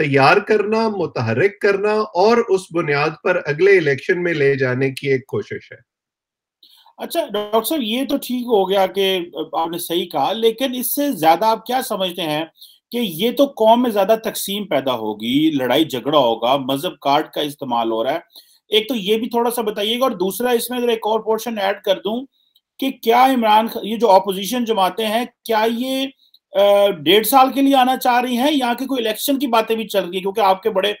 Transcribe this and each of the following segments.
تیار کرنا، متحرک کرنا اور اس بنیاد پر اگلے الیکشن میں لے جانے کی ایک کوشش ہے۔ اچھا ڈاکٹر صاحب، یہ تو ٹھیک ہو گیا کہ آپ نے صحیح کہا، لیکن اس سے زیادہ آپ کیا سمجھتے ہیں کہ یہ تو قوم میں زیادہ تقسیم پیدا ہوگی، لڑائی جھگڑا ہوگا، مذہب کارڈ کا استعمال ہو رہا ہے؟ ایک تو یہ بھی تھوڑا سا بتائیے گا، اور دوسرا اس میں اگر ایک اور پورشن ایڈ کر دوں کہ کیا یہ جو اپوزیشن جماعتیں ہیں، کیا یہ 1.5 سال کے لیے آنا چاہ رہی ہیں، یا کہ کوئی الیکشن کی باتیں بھی چل رہی ہیں؟ کیونکہ آپ کے بڑے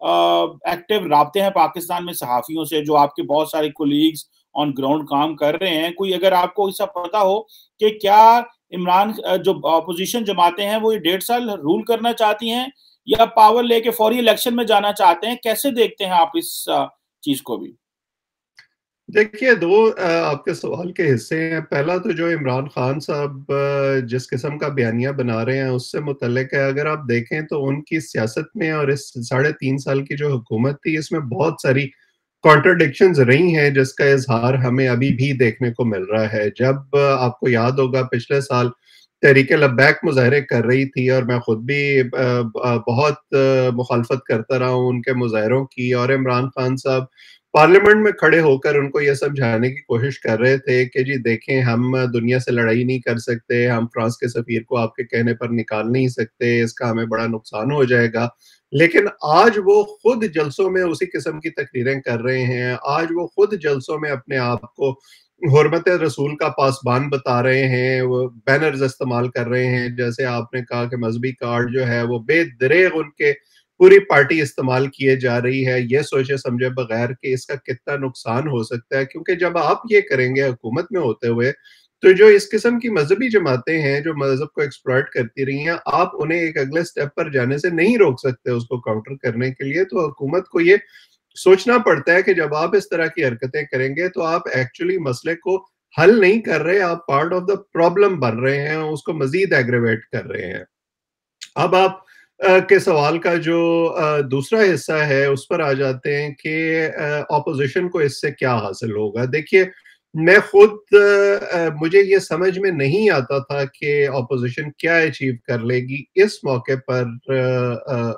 ایکٹیو رابطے ہیں پاکستان میں صحافیوں سے، جو آپ کے بہت سارے کولیگز آن گراؤنڈ کام کر رہے ہیں، کوئی اگر آپ کو ایسا پتا ہو کہ کیا عمران جو اپوزیشن جماعتیں ہیں وہ یہ 1.5 سال رول کرنا چاہتی ہیں، یا پاور لے کے فوری الیکشن میں جانا چاہتے ہیں؟ کیسے دیکھتے ہیں آپ اس چیز کو بھی؟ دیکھیے، دو آپ کے سوال کے حصے ہیں۔ پہلا تو جو عمران خان صاحب جس قسم کا بیانیہ بنا رہے ہیں اس سے متعلق ہے۔ اگر آپ دیکھیں تو ان کی سیاست میں اور اس 3.5 سال کی جو حکومت تھی، اس میں بہت ساری کانٹرڈکشنز رہی ہیں، جس کا اظہار ہمیں ابھی بھی دیکھنے کو مل رہا ہے۔ جب آپ کو یاد ہوگا پچھلے سال تحریک لبیک مظاہرے کر رہی تھی، اور میں خود بھی بہت مخالفت کرتا رہا ہوں ان کے مظاہروں کی، اور عمران خان صاحب پارلیمنٹ میں کھڑے ہو کر ان کو یہ سمجھانے کی کوشش کر رہے تھے کہ جی دیکھیں، ہم دنیا سے لڑائی نہیں کر سکتے، ہم فرانس کے سفیر کو آپ کے کہنے پر نکال نہیں سکتے، اس کا ہمیں بڑا نقصان ہو جائے گا۔ لیکن آج وہ خود جلسوں میں اسی قسم کی تقریریں کر رہے ہیں، آج وہ خود جلسوں میں اپنے آپ کو حرمت رسول کا پاسبان بتا رہے ہیں، وہ بینرز استعمال کر رہے ہیں، جیسے آپ نے کہا کہ مذہبی کارڈ جو ہے وہ بے دریغ ان کے پوری پارٹی استعمال کیے جا رہی ہے، یہ سوچے سمجھے بغیر کہ اس کا کتنا نقصان ہو سکتا ہے۔ کیونکہ جب آپ یہ کریں گے حکومت میں ہوتے ہوئے، تو جو اس قسم کی مذہبی جماعتیں ہیں جو مذہب کو ایکسپلائٹ کرتی رہی ہیں، آپ انہیں ایک اگلے سٹیپ پر جانے سے نہیں روک سکتے اس کو کاؤنٹر کرنے کے لیے۔ تو حکومت کو یہ سوچنا پڑتا ہے کہ جب آپ اس طرح کی حرکتیں کریں گے تو آپ ایکچولی مسئلے کو حل نہیں کر رہے، آپ پارٹ آف دا پرابلم بن رہے ہیں، اس کو مزید ایگریویٹ کر رہے ہیں۔ اب آپ کے سوال کا جو دوسرا حصہ ہے اس پر آ جاتے ہیں کہ اپوزیشن کو اس سے کیا حاصل ہوگا۔ دیکھیے، میں خود مجھے یہ سمجھ میں نہیں آتا تھا کہ اپوزیشن کیا اچیو کر لے گی اس موقع پر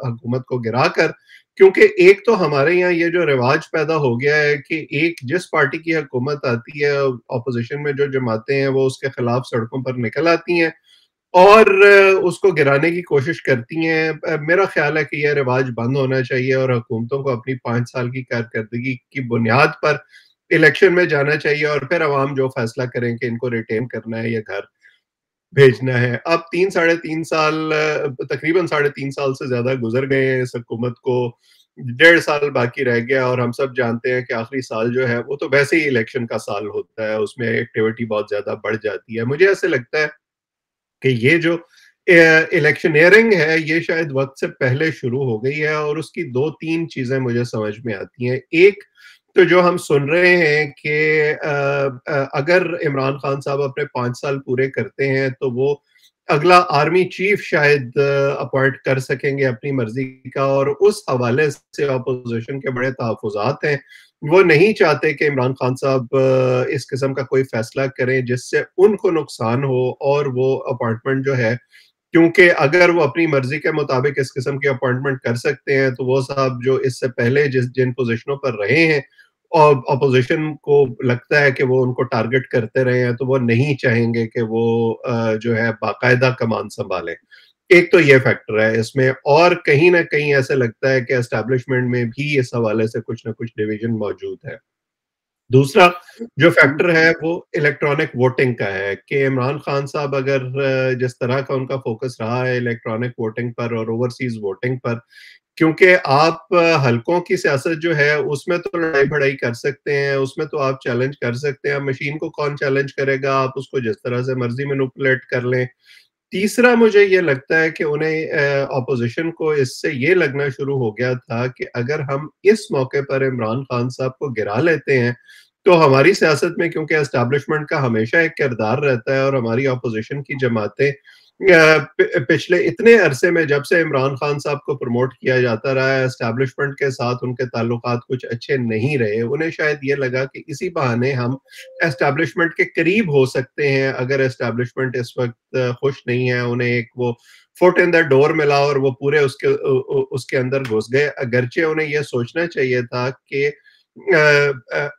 حکومت کو گرا کر، کیونکہ ایک تو ہمارے یہاں یہ جو رواج پیدا ہو گیا ہے کہ ایک جس پارٹی کی حکومت آتی ہے، اپوزیشن میں جو جماعتیں ہیں وہ اس کے خلاف سڑکوں پر نکل آتی ہیں اور اس کو گرانے کی کوشش کرتی ہیں۔ میرا خیال ہے کہ یہ رواج بند ہونا چاہیے اور حکومتوں کو اپنی 5 سال کی کارکردگی کی بنیاد پر الیکشن میں جانا چاہیے، اور پھر عوام جو فیصلہ کریں کہ ان کو ریٹین کرنا ہے یا گھر بھیجنا ہے۔ اب 3 ساڑھے 3 سال، تقریباً 3.5 سال سے زیادہ گزر گئے ہیں، اس حکومت کو 1.5 سال باقی رہ گیا، اور ہم سب جانتے ہیں کہ آخری سال جو ہے وہ تو ویسے ہی الیکشن کا سال ہوتا ہے، اس میں ایکٹیویٹی بہت زیادہ بڑھ جاتی ہے۔ مجھے ایسے لگتا ہے کہ یہ جو الیکشنیئرنگ ہے یہ شاید وقت سے پہلے شروع ہو گئی ہے، اور اس کی 2-3 چیزیں مجھے سمجھ میں آتی ہیں۔ ایک تو جو ہم سن رہے ہیں کہ اگر عمران خان صاحب اپنے 5 سال پورے کرتے ہیں تو وہ اگلا آرمی چیف شاید اپوائنٹ کر سکیں گے اپنی مرضی کا، اور اس حوالے سے اپوزیشن کے بڑے تحفظات ہیں۔ وہ نہیں چاہتے کہ عمران خان صاحب اس قسم کا کوئی فیصلہ کریں جس سے ان کو نقصان ہو، اور وہ اپوائنٹمنٹ جو ہے، کیونکہ اگر وہ اپنی مرضی کے مطابق اس قسم کی اپوائنٹمنٹ کر سکتے ہیں تو وہ صاحب جو اس سے پہلے جن پوزیشنوں پر رہے ہیں اور اپوزیشن کو لگتا ہے کہ وہ ان کو ٹارگٹ کرتے رہے ہیں، تو وہ نہیں چاہیں گے کہ وہ جو ہے باقاعدہ کمان سنبھالیں۔ ایک تو یہ فیکٹر ہے اس میں، اور کہیں نہ کہیں ایسے لگتا ہے کہ اسٹیبلشمنٹ میں بھی اس حوالے سے کچھ نہ کچھ ڈویژن موجود ہے۔ دوسرا جو فیکٹر ہے وہ الیکٹرانک ووٹنگ کا ہے کہ عمران خان صاحب اگر جس طرح کا ان کا فوکس رہا ہے الیکٹرانک ووٹنگ پر اور اوورسیز ووٹنگ پر، کیونکہ آپ حلقوں کی سیاست جو ہے اس میں تو لڑائی بھڑائی کر سکتے ہیں، اس میں تو آپ چیلنج کر سکتے ہیں، مشین کو کون چیلنج کرے گا، آپ اس کو جس طرح سے مرضی مینوپولیٹ کر لیں۔ تیسرا مجھے یہ لگتا ہے کہ انہیں اپوزیشن کو اس سے یہ لگنا شروع ہو گیا تھا کہ اگر ہم اس موقع پر عمران خان صاحب کو گرا لیتے ہیں تو ہماری سیاست میں، کیونکہ اسٹیبلشمنٹ کا ہمیشہ ایک کردار رہتا ہے اور ہماری اپوزیشن کی جماعتیں پچھلے اتنے عرصے میں جب سے عمران خان صاحب کو پروموٹ کیا جاتا رہا ہے، اسٹیبلشمنٹ کے ساتھ ان کے تعلقات کچھ اچھے نہیں رہے۔ انہیں شاید یہ لگا کہ اسی بہانے ہم اسٹیبلشمنٹ کے قریب ہو سکتے ہیں۔ اگر اسٹیبلشمنٹ اس وقت خوش نہیں ہے، انہیں ایک وہ فٹ ان دا ڈور ملا اور وہ پورے اس کے اندر گھس گئے. اگرچہ انہیں یہ سوچنا چاہیے تھا کہ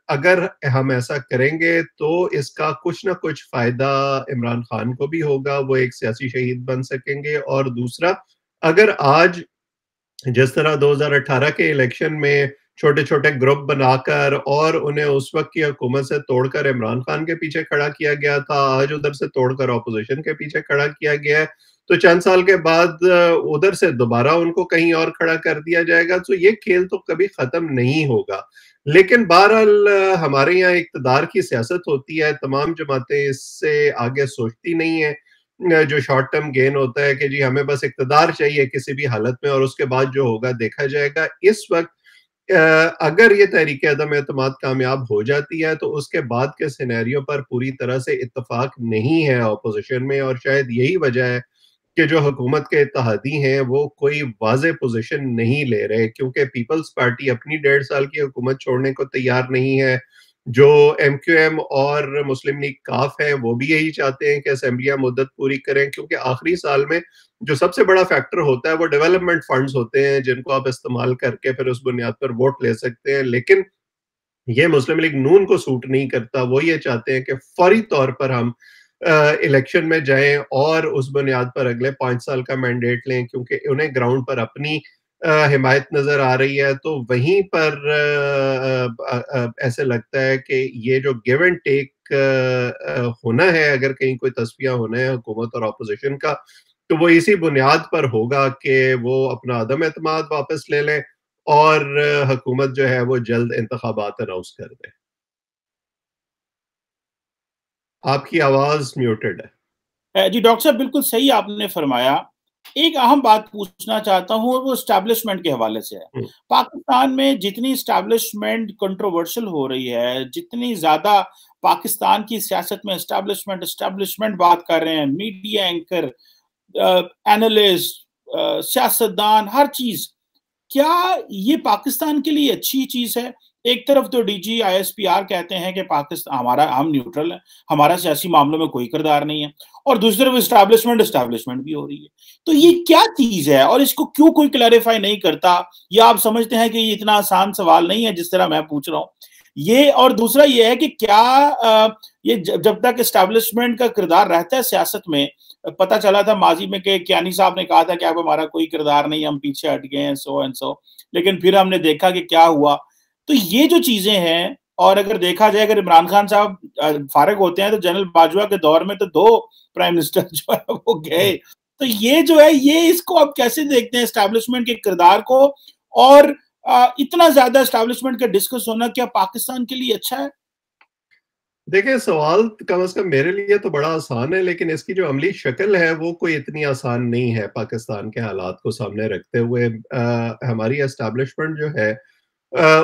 اگر ہم ایسا کریں گے تو اس کا کچھ نہ کچھ فائدہ عمران خان کو بھی ہوگا, وہ ایک سیاسی شہید بن سکیں گے. اور دوسرا, اگر آج جس طرح 2018 کے الیکشن میں چھوٹے چھوٹے گروپ بنا کر اور انہیں اس وقت کی حکومت سے توڑ کر عمران خان کے پیچھے کھڑا کیا گیا تھا, آج ادھر سے توڑ کر اپوزیشن کے پیچھے کھڑا کیا گیا ہے, تو چند سال کے بعد ادھر سے دوبارہ ان کو کہیں اور کھڑا کر دیا جائے گا. تو یہ کھیل تو کبھی ختم نہیں ہوگا. لیکن بہرحال ہمارے یہاں اقتدار کی سیاست ہوتی ہے, تمام جماعتیں اس سے آگے سوچتی نہیں ہیں. جو شارٹ ٹرم گین ہوتا ہے کہ جی ہمیں بس اقتدار چاہیے کسی بھی حالت میں, اور اس کے بعد جو ہوگا دیکھا جائے گا. اس وقت اگر یہ تحریک عدم اعتماد کامیاب ہو جاتی ہے تو اس کے بعد کے سینیریو پر پوری طرح سے اتفاق نہیں ہے اپوزیشن میں, اور شاید یہی وجہ ہے کہ جو حکومت کے اتحادی ہیں وہ کوئی واضح پوزیشن نہیں لے رہے, کیونکہ پیپلز پارٹی اپنی 1.5 سال کی حکومت چھوڑنے کو تیار نہیں ہے. جو ایم کیو ایم اور مسلم لیگ کاف ہیں وہ بھی یہی چاہتے ہیں کہ اسمبلیاں مدت پوری کریں, کیونکہ آخری سال میں جو سب سے بڑا فیکٹر ہوتا ہے وہ ڈیولپمنٹ فنڈز ہوتے ہیں جن کو آپ استعمال کر کے پھر اس بنیاد پر ووٹ لے سکتے ہیں. لیکن یہ مسلم لیگ نون کو سوٹ نہیں کرتا. وہ یہ چاہتے ہیں کہ فوری طور پر ہم الیکشن میں جائیں اور اس بنیاد پر اگلے 5 سال کا مینڈیٹ لیں, کیونکہ انہیں گراؤنڈ پر اپنی حمایت نظر آ رہی ہے. تو وہیں پر ایسے لگتا ہے کہ یہ جو گیو اینڈ ٹیک ہونا ہے, اگر کہیں کوئی تصفیہ ہونا ہے حکومت اور اپوزیشن کا, تو وہ اسی بنیاد پر ہوگا کہ وہ اپنا عدم اعتماد واپس لے لیں اور حکومت جو ہے وہ جلد انتخابات اناؤنس کر دے. آپ کی آواز میوٹڈ ہے. جی ڈاکٹر صاحب بالکل صحیح آپ نے فرمایا. ایک اہم بات پوچھنا چاہتا ہوں, وہ اسٹیبلشمنٹ کے حوالے سے ہے. پاکستان میں جتنی اسٹیبلشمنٹ کنٹروورشل ہو رہی ہے, جتنی زیادہ پاکستان کی سیاست میں اسٹیبلشمنٹ بات کر رہے ہیں, میڈیا اینکر, اینالسٹ, سیاستدان, ہر چیز, کیا یہ پاکستان کے لیے اچھی چیز ہے؟ ایک طرف تو D G I S P R کہتے ہیں کہ پاکستان ہم نیوٹرل ہیں, ہمارا سیاسی معاملوں میں کوئی کردار نہیں ہے, اور دوسری طرف اسٹیبلشمنٹ بھی ہو رہی ہے. تو یہ کیا چیز ہے اور اس کو کیوں کوئی کلیریفائی نہیں کرتا؟ یا آپ سمجھتے ہیں کہ یہ اتنا آسان سوال نہیں ہے جس طرح میں پوچھ رہا ہوں یہ؟ اور دوسرا یہ ہے کہ کیا یہ جب تک اسٹیبلشمنٹ کا کردار رہتا ہے سیاست میں, پتہ چلا تھا ماضی میں کہ کیانی صاحب نے کہا تھا کہ اب ہمارا کوئی کردار نہیں, ہم پیچھے ہٹ گئے ہیں, سو اینڈ سو, لیکن پھر ہم نے دیکھا کہ کیا ہوا. تو یہ جو چیزیں ہیں, اور اگر دیکھا جائے اگر عمران خان صاحب فارغ ہوتے ہیں تو جنرل باجوہ کے دور میں تو 2 پرائم منسٹر جو ہے وہ گئے. تو یہ جو ہے یہ اس کو آپ کیسے دیکھتے ہیں اسٹیبلشمنٹ کے کردار کو, اور اتنا زیادہ اسٹیبلشمنٹ کا ڈسکس ہونا کیا پاکستان کے لیے اچھا ہے؟ دیکھیں سوال کم از کم میرے لیے تو بڑا آسان ہے, لیکن اس کی جو عملی شکل ہے وہ کوئی اتنی آسان نہیں ہے. پاکستان کے حالات کو سامنے رکھتے ہوئے ہماری اسٹیبلشمنٹ جو ہے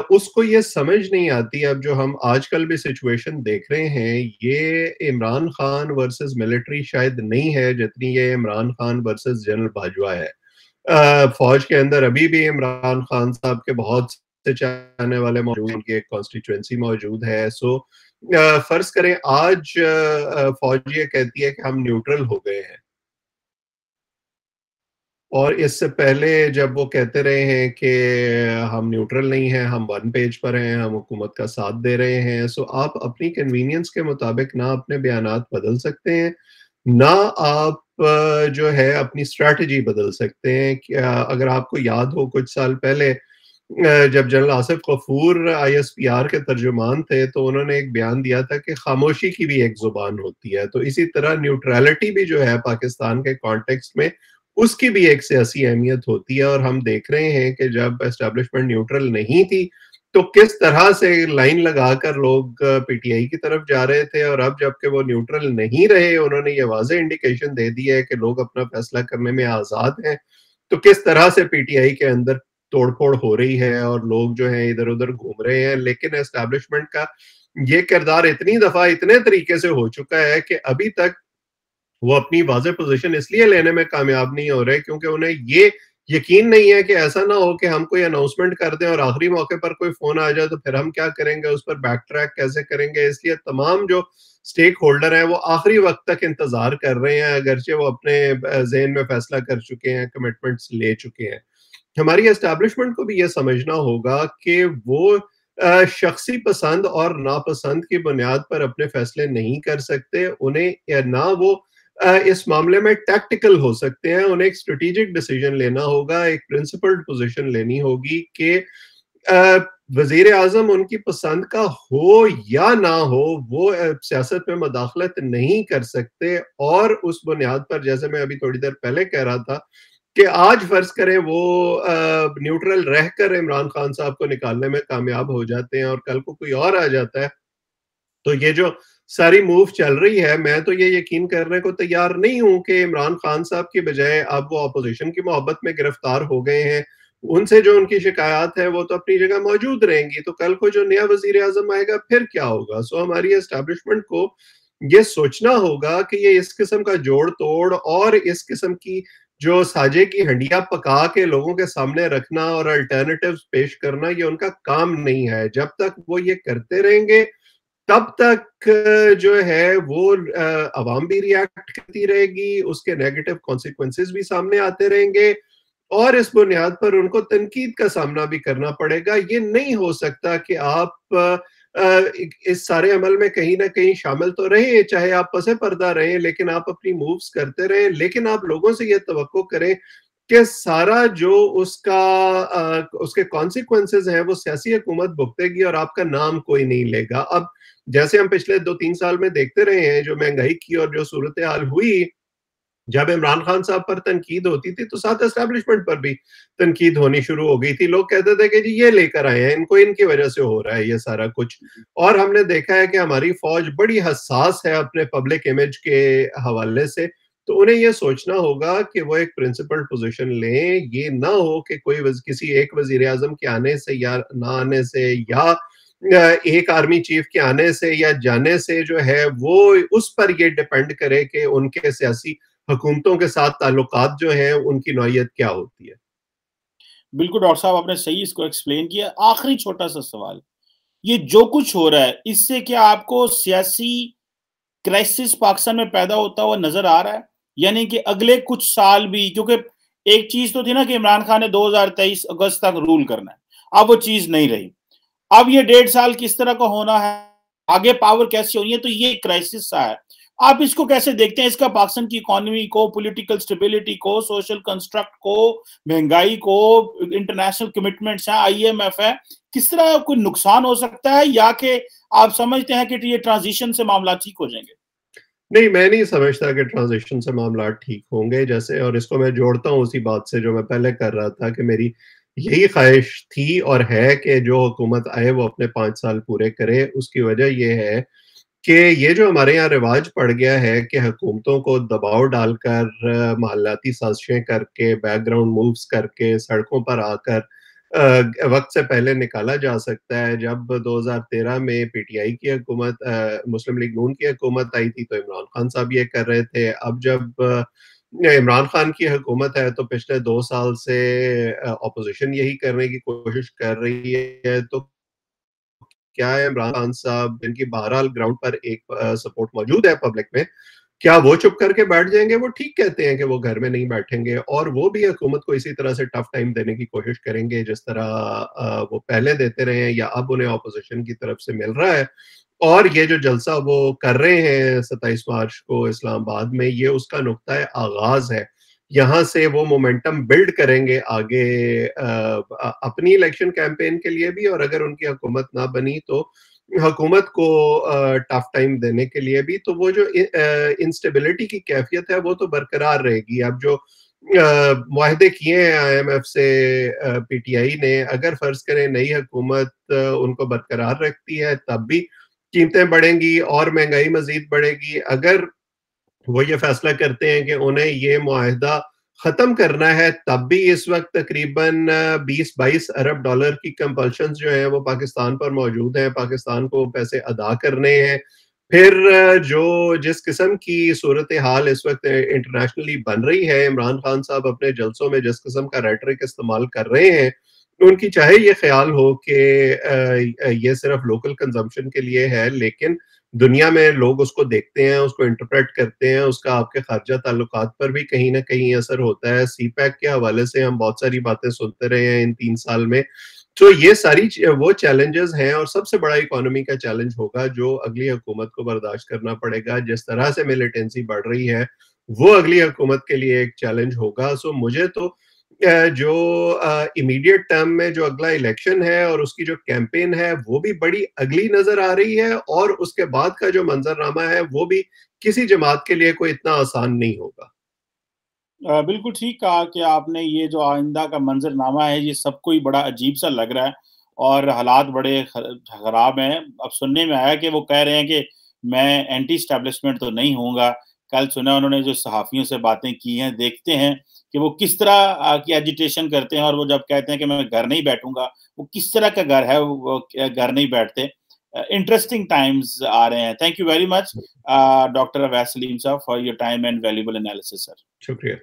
اس کو یہ سمجھ نہیں آتی. اب جو ہم آج کل بھی سچویشن دیکھ رہے ہیں یہ عمران خان ورسز ملٹری شاید نہیں ہے جتنی یہ عمران خان ورسز جنرل باجوہ ہے. فوج کے اندر ابھی بھی عمران خان صاحب کے بہت سے چاہنے والے موجود, ان کی ایک کانسٹیٹوئنسی موجود ہے. سو فرض کریں آج فوج یہ کہتی ہے کہ ہم نیوٹرل ہو گئے ہیں, اور اس سے پہلے جب وہ کہتے رہے ہیں کہ ہم نیوٹرل نہیں ہیں, ہم 1 پیج پر ہیں, ہم حکومت کا ساتھ دے رہے ہیں. سو آپ اپنی کنوینئنس کے مطابق نہ اپنے بیانات بدل سکتے ہیں, نہ آپ جو ہے اپنی اسٹریٹجی بدل سکتے ہیں. اگر آپ کو یاد ہو کچھ سال پہلے جب جنرل آصف غفور آئی ایس پی آر کے ترجمان تھے تو انہوں نے ایک بیان دیا تھا کہ خاموشی کی بھی ایک زبان ہوتی ہے. تو اسی طرح نیوٹرلٹی بھی جو ہے پاکستان کے کانٹیکسٹ میں اس کی بھی ایک سیاسی اہمیت ہوتی ہے. اور ہم دیکھ رہے ہیں کہ جب اسٹیبلشمنٹ نیوٹرل نہیں تھی تو کس طرح سے لائن لگا کر لوگ پی ٹی آئی کی طرف جا رہے تھے, اور اب جب کہ وہ نیوٹرل نہیں رہے, انہوں نے یہ واضح انڈیکیشن دے دی ہے کہ لوگ اپنا فیصلہ کرنے میں آزاد ہیں, تو کس طرح سے پی ٹی آئی کے اندر توڑ پھوڑ ہو رہی ہے اور لوگ جو ہیں ادھر ادھر گھوم رہے ہیں. لیکن اسٹیبلشمنٹ کا یہ کردار اتنی دفعہ اتنے طریقے سے ہو چکا ہے کہ ابھی تک وہ اپنی واضح پوزیشن اس لیے لینے میں کامیاب نہیں ہو رہے کیونکہ انہیں یہ یقین نہیں ہے کہ ایسا نہ ہو کہ ہم کوئی اناؤنسمنٹ کر دیں اور آخری موقع پر کوئی فون آ جائے تو پھر ہم کیا کریں گے، اس پر بیک ٹریک کیسے کریں گے. اس لیے تمام جو سٹیک ہولڈر ہیں وہ آخری وقت تک انتظار کر رہے ہیں، اگرچہ وہ اپنے ذہن میں فیصلہ کر چکے ہیں، کمٹمنٹس لے چکے ہیں. ہماری اسٹیبلشمنٹ کو بھی یہ سمجھنا ہوگا کہ وہ شخصی پسند اور ناپسند کی بنیاد پر اپنے فیصلے نہیں کر سکتے. انہیں نہ وہ اس معاملے میں ٹیکٹیکل ہو سکتے ہیں، انہیں ایک اسٹریٹجک ڈیسیجن لینا ہوگا، ایک پرنسپلڈ پوزیشن لینی ہوگی کہ وزیر اعظم ان کی پسند کا ہو یا نہ ہو، وہ سیاست میں مداخلت نہیں کر سکتے. اور اس بنیاد پر، جیسے میں ابھی تھوڑی دیر پہلے کہہ رہا تھا، کہ آج فرض کریں وہ نیوٹرل رہ کر عمران خان صاحب کو نکالنے میں کامیاب ہو جاتے ہیں اور کل کو کوئی اور آ جاتا ہے، تو یہ جو ساری موو چل رہی ہے، میں تو یہ یقین کرنے کو تیار نہیں ہوں کہ عمران خان صاحب کی بجائے اب وہ اپوزیشن کی محبت میں گرفتار ہو گئے ہیں. ان سے جو ان کی شکایات ہے وہ تو اپنی جگہ موجود رہیں گی، تو کل کو جو نیا وزیر اعظم آئے گا پھر کیا ہوگا. سو ہماری اسٹیبلشمنٹ کو یہ سوچنا ہوگا کہ یہ اس قسم کا جوڑ توڑ اور اس قسم کی جو ساجے کی ہنڈیاں پکا کے لوگوں کے سامنے رکھنا اور الٹرنیٹیوز پیش کرنا، یہ ان کا کام نہیں ہے. جب تک وہ یہ کرتے رہیں گے تب تک جو ہے وہ عوام بھی ریاکٹ کرتی رہے گی، اس کے نیگیٹو کانسیکوینسز بھی سامنے آتے رہیں گے، اور اس بنیاد پر ان کو تنقید کا سامنا بھی کرنا پڑے گا. یہ نہیں ہو سکتا کہ آپ اس سارے عمل میں کہیں نہ کہیں شامل تو رہیں، چاہے آپ پس پردہ رہیں، لیکن آپ اپنی مووز کرتے رہیں، لیکن آپ لوگوں سے یہ توقع کریں کہ سارا جو اس کے کانسیکوینسز ہیں وہ سیاسی حکومت بھگتے گی اور آپ کا نام کوئی نہیں لے گا. اب جیسے ہم پچھلے 2-3 سال میں دیکھتے رہے ہیں، جو مہنگائی کی اور جو صورتحال ہوئی، جب عمران خان صاحب پر تنقید ہوتی تھی تو ساتھ اسٹیبلشمنٹ پر بھی تنقید ہونی شروع ہو گئی تھی. لوگ کہتے تھے کہ جی یہ لے کر آئے ہیں، ان کو ان کی وجہ سے ہو رہا ہے یہ سارا کچھ. اور ہم نے دیکھا ہے کہ ہماری فوج بڑی حساس ہے اپنے پبلک امیج کے حوالے سے، تو انہیں یہ سوچنا ہوگا کہ وہ ایک پرنسپل پوزیشن لیں. یہ نہ ہو کہ کوئی کسی ایک وزیر اعظم کے آنے سے یا نہ آنے سے، یا ایک آرمی چیف کے آنے سے یا جانے سے جو ہے وہ اس پر یہ ڈیپینڈ کرے کہ ان کے سیاسی حکومتوں کے ساتھ تعلقات جو ہیں ان کی نوعیت کیا ہوتی ہے. بالکل ڈاکٹر صاحب، آپ نے صحیح اس کو ایکسپلین کیا. آخری چھوٹا سا سوال، یہ جو کچھ ہو رہا ہے اس سے کیا آپ کو سیاسی کرائسس پاکستان میں پیدا ہوتا ہوا نظر آ رہا ہے؟ یعنی کہ اگلے کچھ سال بھی، کیونکہ ایک چیز تو تھی نا کہ عمران خان نے 2023 اگست تک رول کرنا ہے، اب وہ چیز نہیں رہی. اب یہ 1.5 سال کس طرح کا ہونا ہے، آگے پاور کیسی ہونی ہے، تو یہ کرائسس سا ہے. آپ اس کو کیسے دیکھتے ہیں؟ اس کا پاکستان کی اکانومی کو، پولیٹیکل سٹیبلٹی کو، سوشل کنسٹرکٹ کو، مہنگائی کو، انٹرنیشنل کمٹمنٹس ہیں، آئی ایم ایف ہے، کس طرح کوئی نقصان ہو سکتا ہے، یا کہ آپ سمجھتے ہیں کہ یہ ٹرانزیشن سے معاملات ٹھیک ہو جائیں گے؟ نہیں، میں نہیں سمجھتا کہ ٹرانزیشن سے معاملات ٹھیک ہوں گے. جیسے، اور اس کو میں جوڑتا ہوں اسی بات سے جو میں پہلے کر رہا تھا، کہ میری یہی خواہش تھی اور ہے کہ جو حکومت آئے وہ اپنے 5 سال پورے کرے. اس کی وجہ یہ ہے کہ یہ جو ہمارے یہاں رواج پڑ گیا ہے کہ حکومتوں کو دباؤ ڈال کر، محلیاتی سازشیں کر کے، بیک گراؤنڈ مووز کر کے، سڑکوں پر آ کر وقت سے پہلے نکالا جا سکتا ہے. جب 2013 میں پی ٹی آئی کی حکومت، مسلم لیگ نون کی حکومت آئی تھی، تو عمران خان صاحب یہ کر رہے تھے. اب جب عمران خان کی حکومت ہے تو پچھلے 2 سال سے اپوزیشن یہی کرنے کی کوشش کر رہی ہے. تو کیا ہے، عمران خان صاحب جن کی بہرحال گراؤنڈ پر ایک سپورٹ موجود ہے پبلک میں، کیا وہ چپ کر کے بیٹھ جائیں گے؟ وہ ٹھیک کہتے ہیں کہ وہ گھر میں نہیں بیٹھیں گے، اور وہ بھی حکومت کو اسی طرح سے ٹف ٹائم دینے کی کوشش کریں گے جس طرح وہ پہلے دیتے رہے ہیں یا اب انہیں اپوزیشن کی طرف سے مل رہا ہے. اور یہ جو جلسہ وہ کر رہے ہیں 27 مارچ کو اسلام آباد میں، یہ اس کا نقطہ آغاز ہے. یہاں سے وہ مومنٹم بلڈ کریں گے آگے اپنی الیکشن کیمپین کے لیے بھی، اور اگر ان کی حکومت نہ بنی تو حکومت کو ٹف ٹائم دینے کے لیے بھی. تو وہ جو انسٹیبلٹی کی کیفیت ہے وہ تو برقرار رہے گی. اب جو معاہدے کیے ہیں آئی ایم ایف سے پی ٹی آئی نے، اگر فرض کریں نئی حکومت ان کو برقرار رکھتی ہے تب بھی قیمتیں بڑھیں گی اور مہنگائی مزید بڑھے گی. اگر وہ یہ فیصلہ کرتے ہیں کہ انہیں یہ معاہدہ ختم کرنا ہے، تب بھی اس وقت تقریباً 20-22 ارب ڈالر کی کمپلشنز جو ہیں وہ پاکستان پر موجود ہیں. پاکستان کو پیسے ادا کرنے ہیں. پھر جو جس قسم کی صورتحال اس وقت انٹرنیشنلی بن رہی ہے، عمران خان صاحب اپنے جلسوں میں جس قسم کا ریٹرک استعمال کر رہے ہیں، ان کی چاہے یہ خیال ہو کہ یہ صرف لوکل کنزمپشن کے لیے ہے، لیکن دنیا میں لوگ اس کو دیکھتے ہیں، اس کو انٹرپریٹ کرتے ہیں، اس کا آپ کے خارجہ تعلقات پر بھی کہیں نہ کہیں اثر ہوتا ہے. سی پیک کے حوالے سے ہم بہت ساری باتیں سنتے رہے ہیں ان 3 سال میں. تو یہ ساری وہ چیلنجز ہیں، اور سب سے بڑا اکانومی کا چیلنج ہوگا جو اگلی حکومت کو برداشت کرنا پڑے گا. جس طرح سے ملیٹنسی بڑھ رہی ہے وہ اگلی حکومت کے لیے ایک چیلنج ہوگا. سو مجھے تو جو امیڈیٹ ٹرم میں جو اگلا الیکشن ہے اور اس کی جو کیمپین ہے وہ بھی بڑی اگلی نظر آ رہی ہے، اور اس کے بعد کا جو منظرنامہ ہے وہ بھی کسی جماعت کے لیے کوئی اتنا آسان نہیں ہوگا. بالکل ٹھیک کہا کہ آپ نے. یہ جو آئندہ کا منظرنامہ ہے یہ سب کو ہی بڑا عجیب سا لگ رہا ہے اور حالات بڑے خراب ہیں. اب سننے میں آیا کہ وہ کہہ رہے ہیں کہ میں اینٹی اسٹیبلشمنٹ تو نہیں ہوں گا. کل سنا انہوں نے جو صحافیوں سے باتیں کی ہیں، دیکھتے ہیں کہ وہ کس طرح کی ایجیٹیشن کرتے ہیں، اور وہ جب کہتے ہیں کہ میں گھر نہیں بیٹھوں گا، وہ کس طرح کا گھر ہے، وہ گھر نہیں بیٹھتے. انٹرسٹنگ ٹائمز آ رہے ہیں. Thank you very much doctor Owais Saleem sahab for your time and valuable analysis sir. شکریہ.